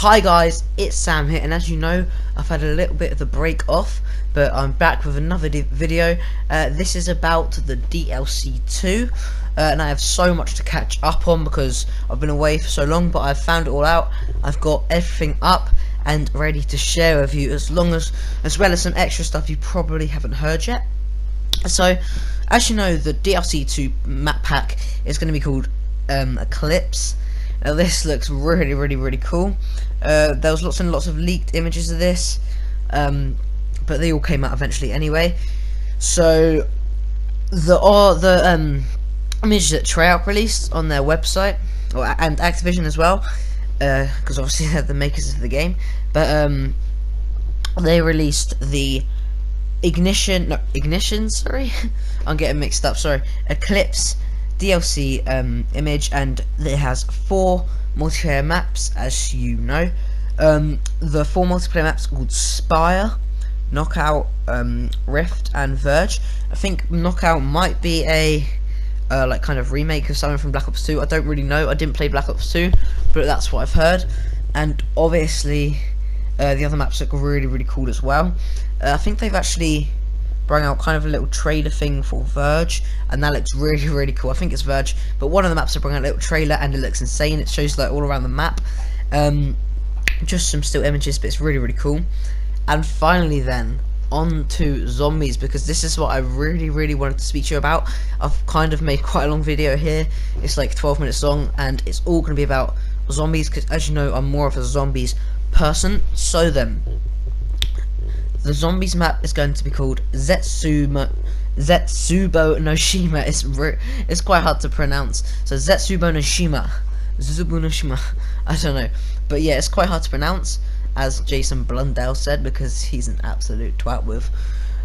Hi guys, it's Sam here, and as you know, I've had a little bit of the break off, but I'm back with another video. This is about the DLC 2, and I have so much to catch up on because I've been away for so long, but I've found it all out. I've got everything up and ready to share with you, as well as some extra stuff you probably haven't heard yet. So, as you know, the DLC 2 map pack is going to be called Eclipse. Now this looks really cool. There was lots and lots of leaked images of this, but they all came out eventually anyway. So the images that Treyarch released on their website, and Activision as well, because obviously they're the makers of the game, but they released the Ignition, sorry, I'm getting mixed up, sorry, Eclipse DLC image, and it has 4 multiplayer maps, as you know. The 4 multiplayer maps are called Spire, Knockout, Rift, and Verge. I think Knockout might be a like kind of remake of something from Black Ops 2. I don't really know. I didn't play Black Ops 2, but that's what I've heard. And obviously, the other maps look really cool as well. I think they've actually brought out kind of a little trailer thing for Verge, and that looks really cool. I think it's Verge, but one of the maps are bringing out a little trailer, and it looks insane. It shows like all around the map, just some still images, but it's really cool. And finally, then on to zombies, because this is what I really wanted to speak to you about. I've kind of made quite a long video here. It's like 12 minutes long, and it's all going to be about zombies, because as you know, I'm more of a zombies person. So then, the zombies map is going to be called Zetsubo no Shima. It's quite hard to pronounce. So Zetsubo no Shima. I don't know, but yeah, it's quite hard to pronounce, as Jason Blundell said, because he's an absolute twat with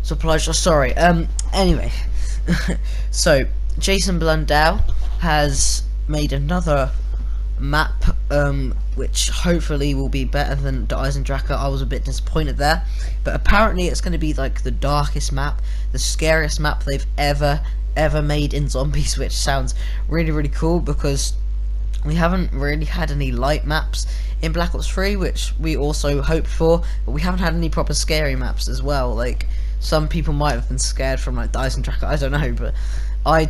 supply. Sorry. Anyway, so Jason Blundell has made another map, which hopefully will be better than the Eisendrache. I was a bit disappointed there, but apparently it's going to be like the darkest map, the scariest map they've ever made in zombies, which sounds really cool, because we haven't really had any light maps in Black Ops 3, which we also hoped for, but we haven't had any proper scary maps as well. Like, some people might have been scared from like the Eisendrache, I don't know, but I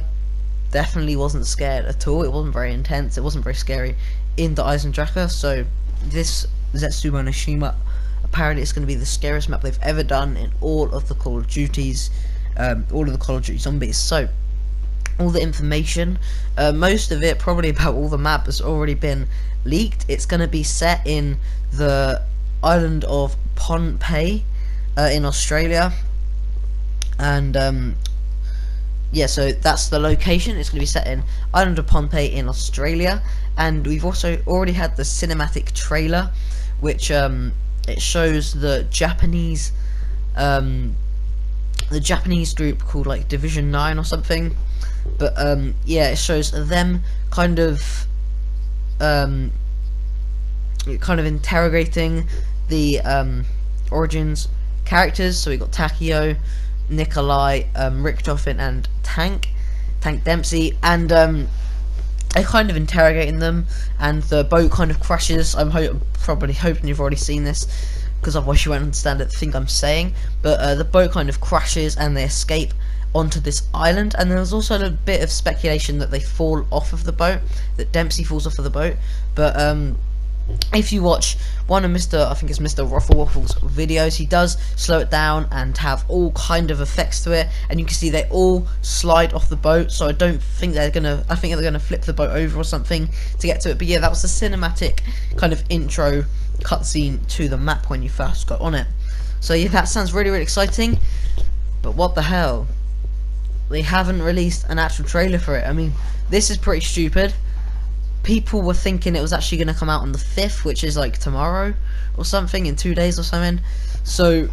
definitely wasn't scared at all. It wasn't very intense, it wasn't very scary in the Eisendrache. So this Zetsubo no Shima, apparently it's going to be the scariest map they've ever done in all of the Call of Duties, all of the Call of Duty zombies. So all the information, most of it probably about all the map, has already been leaked. It's going to be set in the island of Pohnpei in Australia, and yeah, so that's the location. It's going to be set in Island of Pohnpei in Australia, and we've also already had the cinematic trailer, which it shows the Japanese group called like Division 9 or something, but yeah, it shows them kind of interrogating the Origins characters. So we got Takeo, Nikolai, Richtofen, and Tank Dempsey, and they're kind of interrogating them, and the boat kind of crashes. I'm probably hoping you've already seen this, because otherwise you won't understand the thing I'm saying. But the boat kind of crashes, and they escape onto this island. And there's also a bit of speculation that they fall off of the boat, that Dempsey falls off of the boat. But if you watch one of I think it's Mr. Waffle's videos, he does slow it down and have all kind of effects to it, and you can see they all slide off the boat. So I don't think they're gonna, I think they're gonna flip the boat over or something to get to it. But yeah, that was the cinematic kind of intro cutscene to the map when you first got on it. So yeah, that sounds really exciting, but what the hell, they haven't released an actual trailer for it. I mean, this is pretty stupid. People were thinking it was actually going to come out on the 5th, which is like tomorrow or something, in 2 days or something. So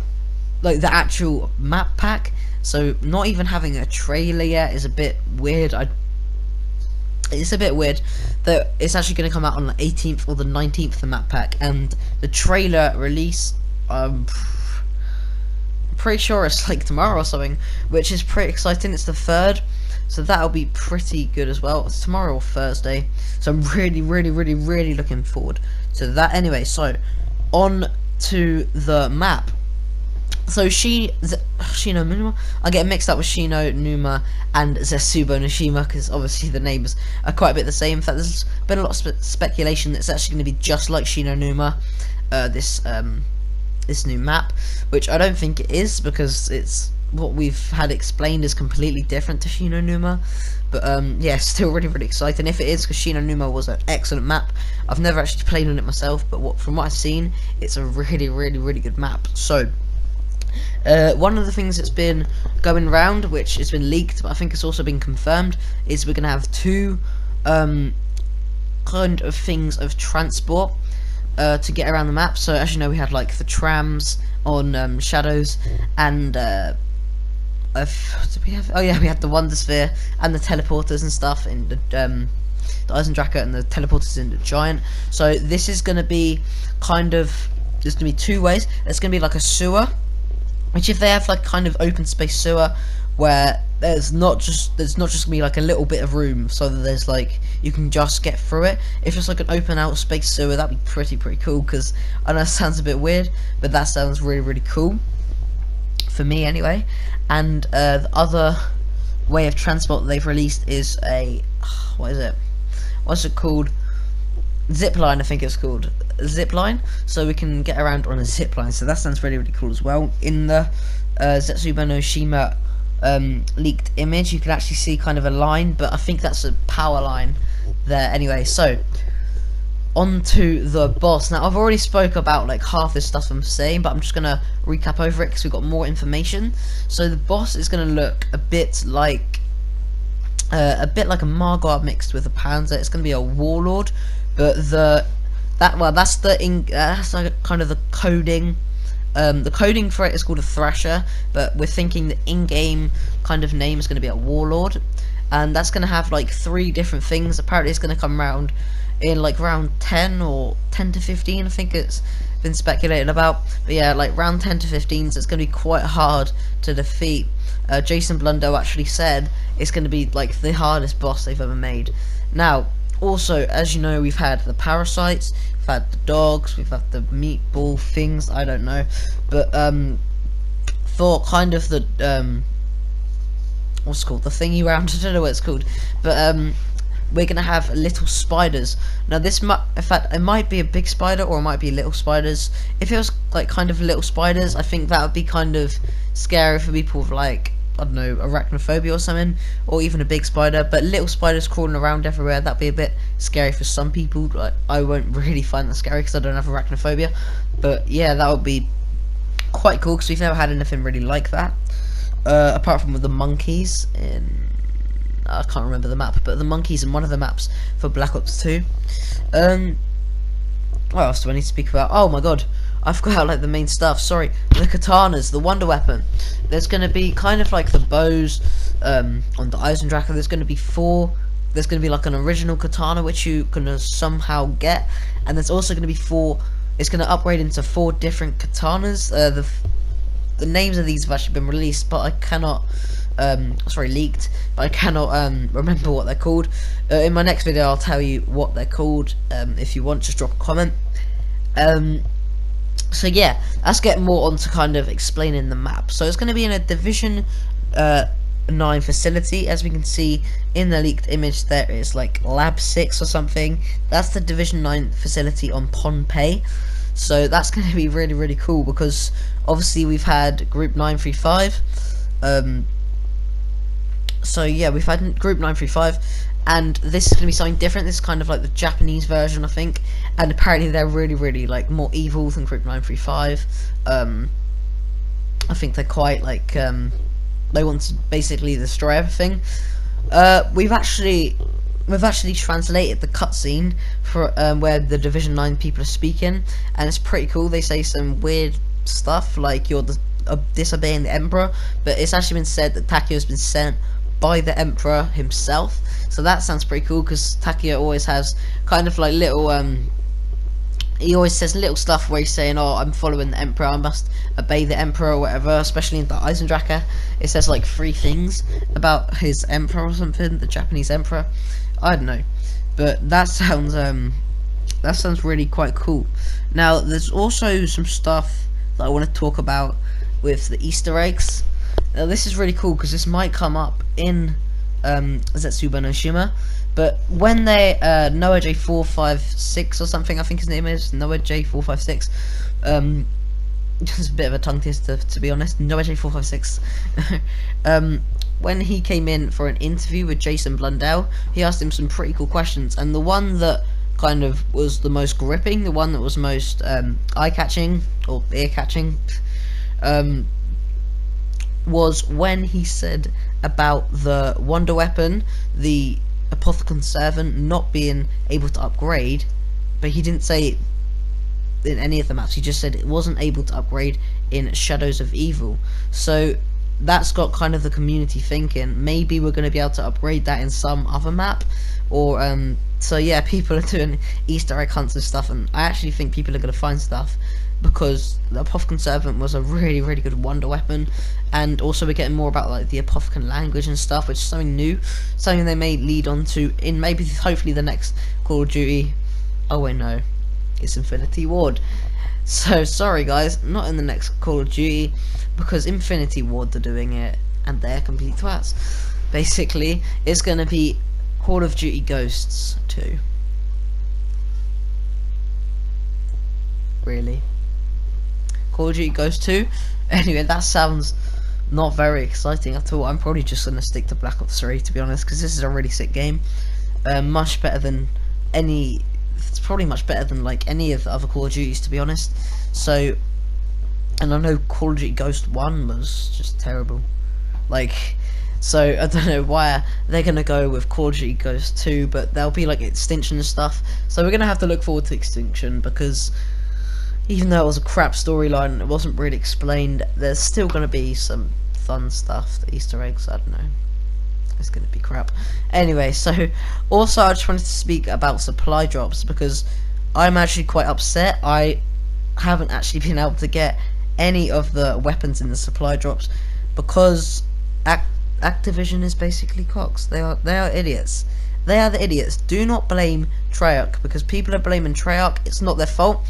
like the actual map pack, so not even having a trailer yet is a bit weird. It's a bit weird that it's actually going to come out on the 18th or the 19th, the map pack, and the trailer release, I'm pretty sure it's like tomorrow or something, which is pretty exciting. It's the 3rd, so that'll be pretty good as well. It's tomorrow or Thursday, so I'm really looking forward to that. Anyway, so on to the map. So Shino Numa, I get mixed up with Shino Numa and Zetsubo Nishima because obviously the names are quite a bit the same. In fact, there's been a lot of speculation that it's actually going to be just like Shino Numa, this new map, which I don't think it is, because it's what we've had explained is completely different to Shino Numa. But yeah, still really exciting if it is, because Shino Numa was an excellent map. I've never actually played on it myself, but from what I've seen, it's a really good map. So one of the things that's been going around, which has been leaked, but I think it's also been confirmed, is we're going to have two kind of things of transport to get around the map. So as you know, we had like the trams on Shadows, and did we have? Oh yeah, we had the Wonder Sphere and the teleporters and stuff in the Eisendrache, and the teleporters in the Giant. So this is going to be kind of, there's going to be two ways. There's going to be like a sewer, which if they have like kind of open space sewer where there's not just gonna be like a little bit of room, so that there's like you can just get through it. If it's like an open out space sewer, that'd be pretty cool, because I know it sounds a bit weird, but that sounds really cool for me anyway. And the other way of transport that they've released is a what's it called, zipline, I think it's called zipline, so we can get around on a zipline. So that sounds really cool as well. In the Zetsubo no Shima leaked image, you can actually see kind of a line, but I think that's a power line there. Anyway, so on to the boss. Now I've already spoke about like half this stuff I'm saying, but I'm just gonna recap over it because we've got more information. So the boss is gonna look a bit like a Margard mixed with a Panzer. It's gonna be a warlord, but that's like kind of the coding. The coding for it is called a Thrasher, but we're thinking the in-game kind of name is going to be a Warlord, and that's going to have like 3 different things. Apparently it's going to come around in like round 10 or 10 to 15, I think it's been speculated about. But yeah, like round 10 to 15, so it's going to be quite hard to defeat. Jason Blundo actually said it's going to be like the hardest boss they've ever made. Now also, as you know, we've had the parasites, we've had the dogs, we've had the meatball things, I don't know, but for kind of the what's it called, the thingy round, I don't know what it's called, but we're gonna have little spiders. Now this in fact, it might be a big spider or it might be little spiders. If it was like kind of little spiders, I think that would be kind of scary for people with like, I don't know, arachnophobia or something, or even a big spider. But little spiders crawling around everywhere, that'd be a bit scary for some people. Like, I won't really find that scary because I don't have arachnophobia, but yeah, that would be quite cool because we've never had anything really like that, apart from with the monkeys in, I can't remember the map, but the monkeys in one of the maps for Black Ops 2. What else do I need to speak about? Oh my god, I forgot like the main stuff, sorry. The katanas, the wonder weapon. There's going to be kind of like the bows on the Eisendrache. There's going to be 4. There's going to be like an original katana which you can somehow get, and there's also going to be 4. It's going to upgrade into 4 different katanas. The names of these have actually been released, but I cannot sorry, leaked, but I cannot remember what they're called. In my next video I'll tell you what they're called. If you want, just drop a comment. So yeah, let's get more on to kind of explaining the map. So it's going to be in a Division 9 facility. As we can see in the leaked image, there is like Lab 6 or something. That's the Division 9 facility on Pompeii. So that's going to be really cool, because obviously we've had Group 935. So yeah, we've had Group 935, and this is going to be something different. This is kind of like the Japanese version, I think, and apparently they're really like more evil than Group 935. I think they're quite like they want to basically destroy everything. We've actually translated the cutscene for where the Division 9 people are speaking, and it's pretty cool. They say some weird stuff like you're disobeying the Emperor, but it's actually been said that Takio's been sent by the Emperor himself. So that sounds pretty cool, because Takio always has kind of like little he always says little stuff where he's saying, "Oh, I'm following the emperor. I must obey the emperor," or whatever. Especially in the Eisendrache, it says like 3 things about his emperor or something. The Japanese emperor. I don't know, but that sounds really quite cool. Now, there's also some stuff that I want to talk about with the Easter eggs. Now, this is really cool because this might come up in Zetsuba no Shima. But when they Noah J456 or something, I think his name is Noah J456. Just a bit of a tongue twister, to be honest. Noah J456. When he came in for an interview with Jason Blundell, he asked him some pretty cool questions, and the one that kind of was the most gripping, the one that was most eye-catching or ear-catching, was when he said about the wonder weapon, the Apothecon Servant, not being able to upgrade, but he didn't say it in any of the maps. He just said it wasn't able to upgrade in Shadows of Evil. So that's got kind of the community thinking maybe we're going to be able to upgrade that in some other map, or so yeah, people are doing Easter egg hunts and stuff, and I actually think people are going to find stuff because the Apothecon Servant was a really good wonder weapon, and also we're getting more about like the Apothecon language and stuff, which is something new, something they may lead on to in maybe hopefully the next Call of Duty. Oh wait, no, it's Infinity Ward. So sorry guys, not in the next Call of Duty, because Infinity Ward are doing it and they're complete twats. Basically, it's going to be Call of Duty Ghosts 2. Really? Call of Duty Ghosts 2? Anyway, that sounds not very exciting at all. I'm probably just going to stick to Black Ops 3, to be honest, because this is a really sick game. Much better than any... It's probably much better than like any of the other Call of Duties, to be honest. So, and I know Call of Duty Ghost 1 was just terrible. Like, so I don't know why they're gonna go with Call of Duty Ghost 2, but there'll be like Extinction and stuff. So we're gonna have to look forward to Extinction, because even though it was a crap storyline, it wasn't really explained. There's still gonna be some fun stuff, the Easter eggs. I don't know. It's gonna be crap. Anyway, so also I just wanted to speak about supply drops, because I'm actually quite upset. I haven't actually been able to get any of the weapons in the supply drops because Activision is basically cocks. They are idiots. They are the idiots. Do not blame Treyarch, because people are blaming Treyarch. It's not their fault.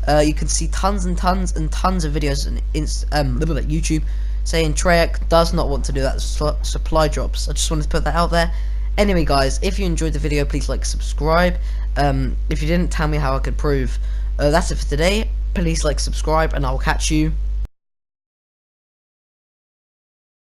You can see tons and tons and tons of videos on YouTube saying Treyarch does not want to do that supply drops. I just wanted to put that out there. Anyway guys, if you enjoyed the video, please like, subscribe. If you didn't, tell me how I could prove. That's it for today. Please like, subscribe, and I'll catch you